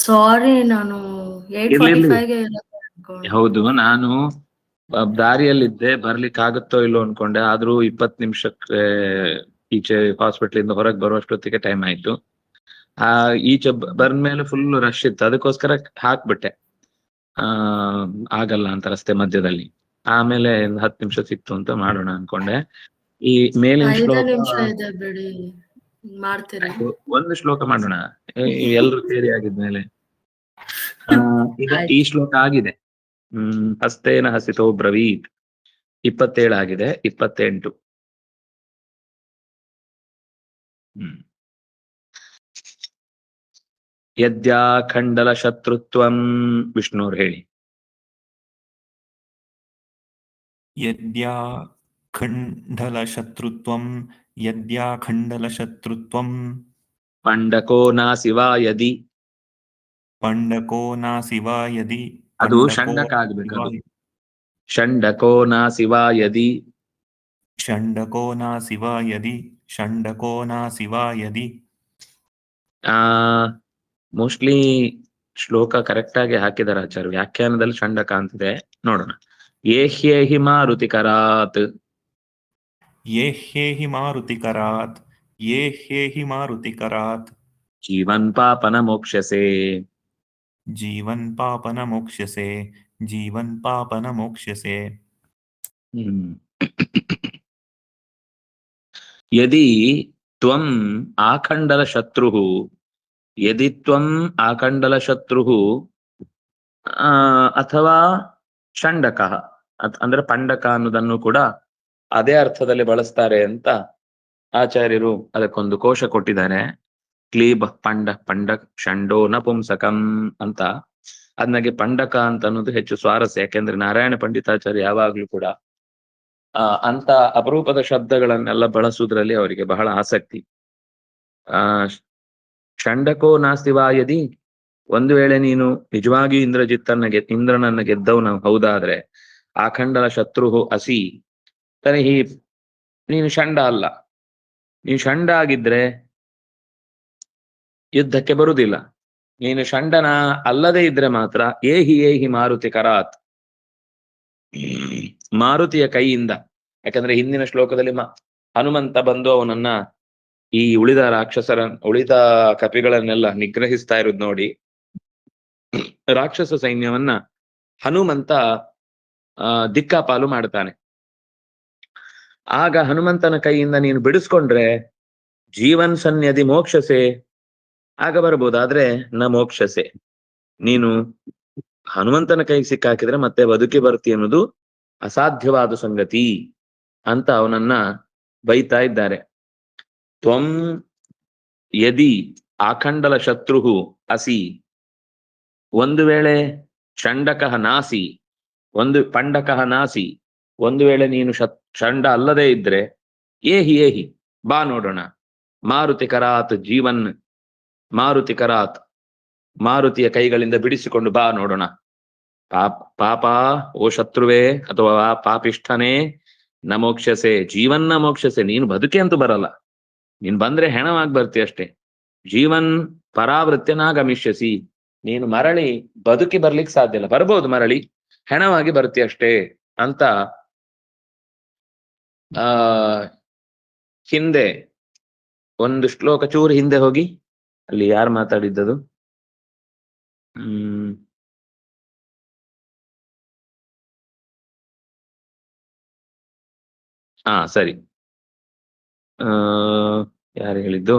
ಸಾರಿ, ನಾನು ಇರ್ಲಿ 8:45ಗೆ ಹೌದು, ನಾನು ದಾರಿಯಲ್ಲಿದ್ದೆ, ಬರ್ಲಿಕ್ಕೆ ಆಗುತ್ತೋ ಇಲ್ಲೋ ಅನ್ಕೊಂಡೆ. ಆದ್ರೂ 20 ನಿಮಿಷಕ್ಕೆ ಈಚೆ ಹಾಸ್ಪಿಟಲ್ ಇಂದ ಹೊರಗೆ ಬರುವಷ್ಟೊತ್ತಿಗೆ ಟೈಮ್ ಆಯ್ತು. ಈಚೆ ಬಂದ್ಮೇಲೆ ಫುಲ್ ರಶ್ ಇತ್ತು, ಅದಕ್ಕೋಸ್ಕರ ಹಾಕ್ಬಿಟ್ಟೆ. ಆಗಲ್ಲ ಅಂತ ರಸ್ತೆ ಮಧ್ಯದಲ್ಲಿ. ಆಮೇಲೆ 10 ನಿಮಿಷ ಸಿಕ್ತು ಅಂತ ಮಾಡೋಣ ಅನ್ಕೊಂಡೆ. ಈ ಮೇಲಿನ 5 ಶ್ಲೋಕ ನಿಮಿಷ ಇದೆ ಬಿಡಿ, ಮಾಡ್ತೀರಿ. ಒಂದು ಶ್ಲೋಕ ಮಾಡೋಣ ಎಲ್ರು ಸೇರಿ ಆಗಿದ್ಮೇಲೆ. ಈಗ ಈ ಶ್ಲೋಕ ಆಗಿದೆ. ಹಸ್ತೇನ ಹಸಿತೋ ಬ್ರವೀತ್ 27 ಆಗಿದೆ. 28. ಯದ್ಯಾಖಂಡಲ ಶತ್ರುತ್ವಂ. ವಿಷ್ಣುವ್ರು ಹೇಳಿ. ಯದ್ಯಾಖಂಡಲ ಶತ್ರುತ್ವಂ ಯದ್ಯಾಖಂಡಲ ಶತ್ರುತ್ವಂ ಪಂಡಕೋ ನಾಸಿ ವಾ ಯದಿ. ಪಂಡಕೋ ನಾಸಿ ವಾ ಯದಿ. ಅದು ಷಂಡಕ ಆಗ್ಬೇಕು. ಷಂಡಕೋ ನಾಸಿ ವಾ ಯದಿ. ಷಂಡಕೋ ನಾಸಿ ವಾ ಯದಿ. ಷಂಡಕೋ ನಾಸಿ ವಾ ಯದಿ. ಮೋಸ್ಟ್ಲಿ ಶ್ಲೋಕ ಕರೆಕ್ಟ್ ಆಗಿ ಹಾಕಿದಾರೆ ಆಚಾರ್ಯ. ವ್ಯಾಖ್ಯಾನದಲ್ಲಿ ಷಂಡಕ ಅಂತಿದೆ, ನೋಡೋಣ. ಯೇ ಹ್ಯೇಹಿ ಮಾರುತಿಕರಾತ್. ಯೇ ಹ್ಯೇಹಿ ಮಾರುತಿಕರಾತ್. ಯೇ ಹ್ಯೇಹಿ ಮಾರುತಿಕರಾತ್. ಜೀವನ್ ಪಾಪನ ಮೋಕ್ಷಸೆ. ಜೀವನ್ ಪಾಪನ ಮೋಕ್ಷಸೆ. ಜೀವನ್ ಪಾಪನ ಮೋಕ್ಷಸೆ. ಯದಿ ತ್ವಂ ಆಖಂಡಲ ಶತ್ರು. ಯದಿ ತ್ವಂ ಆಖಂಡಲ ಶತ್ರು ಅಥವಾ ಷಂಡಕ ಅಂದ್ರೆ ಪಂಡಕ ಅನ್ನೋದನ್ನು ಕೂಡ ಅದೇ ಅರ್ಥದಲ್ಲಿ ಬಳಸ್ತಾರೆ ಅಂತ ಆಚಾರ್ಯರು ಅದಕ್ಕೊಂದು ಕೋಶ ಕೊಟ್ಟಿದ್ದಾರೆ. ಕ್ಲೀಬ್ ಪಂಡ ಷಂಡೋ ನಪುಂಸಕಂ ಅಂತ. ಅದನ್ನಾಗೆ ಪಂಡಕ ಅಂತ ಅನ್ನೋದು ಹೆಚ್ಚು ಸ್ವಾರಸ್ಯ, ಯಾಕೆಂದ್ರೆ ನಾರಾಯಣ ಪಂಡಿತಾಚಾರ್ಯ ಯಾವಾಗ್ಲೂ ಕೂಡ ಅಂತ ಅಪರೂಪದ ಶಬ್ದಗಳನ್ನೆಲ್ಲ ಬಳಸುವುದ್ರಲ್ಲಿ ಅವರಿಗೆ ಬಹಳ ಆಸಕ್ತಿ. ಷಂಡಕೋ ನಾಸ್ತಿ ವಾ ಯದಿ. ಒಂದು ವೇಳೆ ನೀನು ನಿಜವಾಗಿ ಇಂದ್ರನನ್ನ ಗೆದ್ದವನು ಹೌದಾದ್ರೆ, ಆಖಂಡಲ ಶತ್ರು ಅಸಿ ತರ್ಹಿ ನೀನು ಷಂಡ ಅಲ್ಲ. ನೀನು ಷಂಡ ಆಗಿದ್ರೆ ಯುದ್ಧಕ್ಕೆ ಬರುವುದಿಲ್ಲ. ನೀನು ಷಂಡನ ಅಲ್ಲದೆ ಇದ್ರೆ ಮಾತ್ರ ಏಹಿ ಮಾರುತಿ ಕರಾತ್, ಮಾರುತಿಯ ಕೈಯಿಂದ. ಯಾಕಂದ್ರೆ ಹಿಂದಿನ ಶ್ಲೋಕದಲ್ಲಿ ಹನುಮಂತ ಬಂದು ಅವನನ್ನ ಈ ಉಳಿದ ಕಪಿಗಳನ್ನೆಲ್ಲ ನಿಗ್ರಹಿಸ್ತಾ ಇರೋದು ನೋಡಿ, ರಾಕ್ಷಸ ಸೈನ್ಯವನ್ನ ಹನುಮಂತ ದಿಕ್ಕಾಪಾಲು ಮಾಡ್ತಾನೆ. ಆಗ ಹನುಮಂತನ ಕೈಯಿಂದ ನೀನು ಬಿಡಿಸ್ಕೊಂಡ್ರೆ ಜೀವನ್ ಸನ್ಯದಿ ಮೋಕ್ಷಸೆ, ಆಗ ಬರ್ಬೋದಾದ್ರೆ ನ ಮೋಕ್ಷಸೆ. ನೀನು ಹನುಮಂತನ ಕೈಗೆ ಸಿಕ್ಕಾಕಿದ್ರೆ ಮತ್ತೆ ಬದುಕಿ ಬರ್ತಿ ಅನ್ನೋದು ಅಸಾಧ್ಯವಾದ ಸಂಗತಿ ಅಂತ ಅವನನ್ನ ಬೈತಾ ಇದ್ದಾರೆ. ತ್ವಂ ಯದಿ ಆಖಂಡಲ ಶತ್ರು ಅಸಿ. ಒಂದು ವೇಳೆ ಷಂಡಕಃ ನಾಸಿ, ಪಂಡಕಃ ನಾಸಿ, ಒಂದು ವೇಳೆ ನೀನು ಷಂಡ ಅಲ್ಲದೆ ಇದ್ರೆ ಏಹಿ ಬಾ ನೋಡೋಣ. ಮಾರುತಿ ಕರಾತ್ ಜೀವನ್, ಮಾರುತಿ ಕರಾತ್ ಮಾರುತಿಯ ಕೈಗಳಿಂದ ಬಿಡಿಸಿಕೊಂಡು ಬಾ ನೋಡೋಣ. ಪಾಪ ಓ ಶತ್ರುವೇ ಅಥವಾ ಪಾಪಿಷ್ಠನೇ, ನ ಮೋಕ್ಷಸೆ ಜೀವನ್ನ ಮೋಕ್ಷಸೆ. ನೀನು ಬದುಕೆ ಅಂತೂ ಬರಲ್ಲ, ನೀನ್ ಬಂದ್ರೆ ಹೆಣವಾಗಿ ಬರ್ತಿ ಅಷ್ಟೇ. ಜೀವನ್ ಪರಾವೃತ್ಯನಾಗಮಿಷ್ಯಸಿ, ನೀನು ಮರಳಿ ಬದುಕಿ ಬರ್ಲಿಕ್ಕೆ ಸಾಧ್ಯ ಇಲ್ಲ. ಬರ್ಬೋದು ಮರಳಿ, ಹೆಣವಾಗಿ ಬರ್ತಿ ಅಷ್ಟೇ ಅಂತ ಹಿಂದೆ ಒಂದು ಶ್ಲೋಕ ಚೂರು ಹಿಂದೆ ಹೋಗಿ ಅಲ್ಲಿ ಯಾರು ಮಾತಾಡಿದ್ದದು? ಸರಿ. ಯಾರು ಹೇಳಿದ್ದು?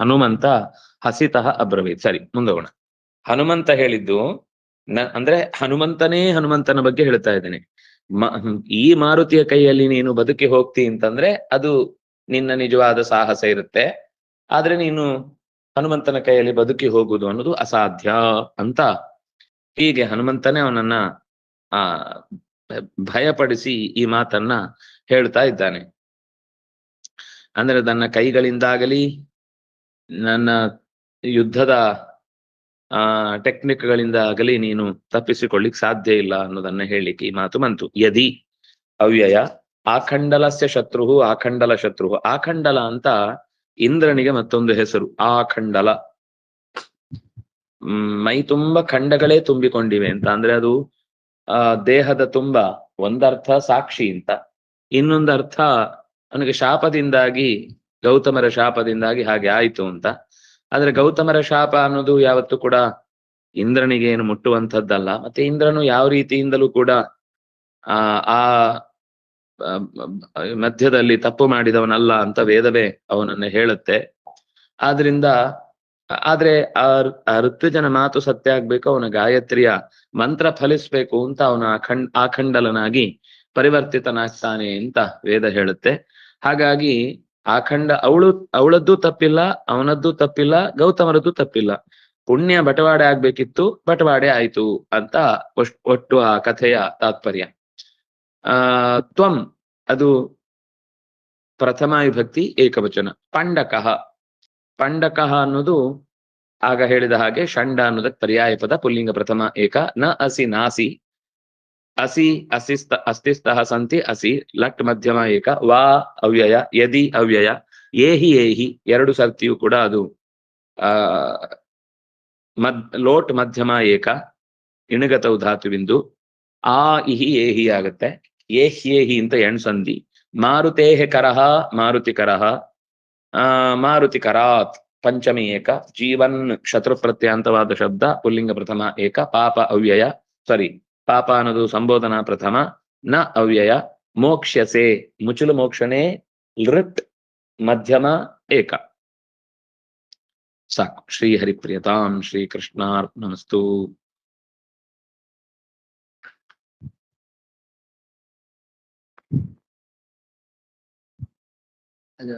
ಹನುಮಂತ ಹಸಿತಃ ಅಬ್ರವೀತ್. ಸರಿ, ಮುಂದೋಗೋಣ. ಹನುಮಂತ ಹೇಳಿದ್ದು ಅಂದ್ರೆ ಹನುಮಂತನ ಬಗ್ಗೆ ಹೇಳ್ತಾ ಇದ್ದೇನೆ. ಈ ಮಾರುತಿಯ ಕೈಯಲ್ಲಿ ನೀನು ಬದುಕಿ ಹೋಗ್ತಿ ಅಂತಂದ್ರೆ ಅದು ನಿನ್ನ ನಿಜವಾದ ಸಾಹಸ ಇರುತ್ತೆ. ಆದ್ರೆ ನೀನು ಹನುಮಂತನ ಕೈಯಲ್ಲಿ ಬದುಕಿ ಹೋಗುವುದು ಅನ್ನೋದು ಅಸಾಧ್ಯ ಅಂತ ಹೀಗೆ ಹನುಮಂತನೇ ಅವನನ್ನ ಭಯಪಡಿಸಿ ಈ ಮಾತನ್ನ ಹೇಳ್ತಾ ಇದ್ದಾನೆ. ಅಂದ್ರೆ ನನ್ನ ಕೈಗಳಿಂದಾಗಲಿ ನನ್ನ ಯುದ್ಧದ ಟೆಕ್ನಿಕ್ಗಳಿಂದ ಆಗಲಿ ನೀನು ತಪ್ಪಿಸಿಕೊಳ್ಳಿಕ್ ಸಾಧ್ಯ ಇಲ್ಲ ಅನ್ನೋದನ್ನ ಹೇಳಿಕ್ಕೆ ಈ ಮಾತು ಬಂತು. ಯದಿ ಅವ್ಯಯ ಆಖಂಡಲಸ್ಯ ಶತ್ರು ಆಖಂಡಲ ಶತ್ರು. ಆಖಂಡಲ ಅಂತ ಇಂದ್ರನಿಗೆ ಮತ್ತೊಂದು ಹೆಸರು. ಆಖಂಡಲ ಮೈ ತುಂಬ ಖಂಡಗಳೇ ತುಂಬಿಕೊಂಡಿವೆ ಅಂತ. ಅಂದ್ರೆ ಅದು ದೇಹದ ತುಂಬ ಒಂದರ್ಥ ಸಾಕ್ಷಿ ಅಂತ, ಇನ್ನೊಂದರ್ಥ ಅವನಿಗೆ ಶಾಪದಿಂದಾಗಿ, ಗೌತಮರ ಶಾಪದಿಂದಾಗಿ ಹಾಗೆ ಆಯ್ತು ಅಂತ. ಆದ್ರೆ ಗೌತಮರ ಶಾಪ ಅನ್ನೋದು ಯಾವತ್ತೂ ಕೂಡ ಇಂದ್ರನಿಗೆ ಏನು ಮುಟ್ಟುವಂಥದ್ದಲ್ಲ. ಮತ್ತೆ ಇಂದ್ರನು ಯಾವ ರೀತಿಯಿಂದಲೂ ಕೂಡ ಆ ಮಧ್ಯದಲ್ಲಿ ತಪ್ಪು ಮಾಡಿದವನಲ್ಲ ಅಂತ ವೇದವೇ ಅವನನ್ನ ಹೇಳುತ್ತೆ. ಆದ್ರೆ ಆ ಋತ್ವಿಜನ ಮಾತು ಸತ್ಯ ಆಗ್ಬೇಕು, ಅವನ ಗಾಯತ್ರಿಯ ಮಂತ್ರ ಫಲಿಸ್ಬೇಕು ಅಂತ ಅವನ ಆಖಂಡಲನಾಗಿ ಪರಿವರ್ತಿತನಾಗ್ತಾನೆ ಅಂತ ವೇದ ಹೇಳುತ್ತೆ. ಹಾಗಾಗಿ ಅವಳದ್ದು ತಪ್ಪಿಲ್ಲ, ಅವನದ್ದು ತಪ್ಪಿಲ್ಲ, ಗೌತಮರದ್ದು ತಪ್ಪಿಲ್ಲ. ಪುಣ್ಯ ಬಟವಾಡೆ ಆಗ್ಬೇಕಿತ್ತು, ಬಟವಾಡೆ ಆಯ್ತು ಅಂತ ಒಟ್ಟು ಆ ಕಥೆಯ ತಾತ್ಪರ್ಯ. ತ್ವಂ ಅದು ಪ್ರಥಮ ವಿಭಕ್ತಿ ಏಕವಚನ. ಪಂಡಕಃ, ಪಂಡಕಃ ಅನ್ನೋದು ಆಗ ಹೇಳಿದ ಹಾಗೆ ಷಂಡ ಅನ್ನೋದಕ್ಕೆ ಪರ್ಯಾಯ ಪದ, ಪುಲ್ಲಿಂಗ ಪ್ರಥಮ ಏಕ. ನ ಅಸಿ ನಾಸಿ, ಅಸಿ ಅಸ್ತಿಸ್ತಃ ಸಂತಿ ಅಸಿ, ಲಟ್ ಮಧ್ಯಮ ಏಕ. ವಾ ಅವ್ಯಯ, ಯದಿ ಅವ್ಯಯ, ಏಹಿ ಏಹಿ ಎರಡು ಸರ್ತಿಯು ಕೂಡ ಅದು ಲೋಟ್ ಮಧ್ಯಮ ಏಕ, ಇಣಗತವು ಧಾತುವಿಂದು. ಆ ಇಹಿ ಏಹಿ ಆಗತ್ತೆ. ಏಹ್ಯೇಹಿ ಅಂತ ಎಣ್ಸಂಧಿ. ಮಾರುತೇಹ ಕರಹ, ಮಾರುತಿ ಕರಹ, ಮಾರುತಿ ಕರಾತ್ ಪಂಚಮಿ ಏಕ. ಜೀವನ್ ಶತ್ರು ಪ್ರತ್ಯಾಂತವಾದ ಶಬ್ದ, ಪುಲ್ಲಿಂಗ ಪ್ರಥಮ ಏಕ. ಪಾಪ ಅವ್ಯಯ, ಪಾಪ ಅನ್ನೋದು ಸಂಬೋಧನಾ ಪ್ರಥಮ. ನ ಅವ್ಯಯ. ಮೋಕ್ಷ್ಯಸೆ ಮುಚುಲು ಮೋಕ್ಷಣೆ, ಲೃಟ್ ಮಧ್ಯಮ ಏಕ. ಸಾಕು. ಶ್ರೀ ಹರಿಪ್ರಿಯತಾಂ ಶ್ರೀ ಕೃಷ್ಣಾರ್ಪಣಮಸ್ತು. ಅದು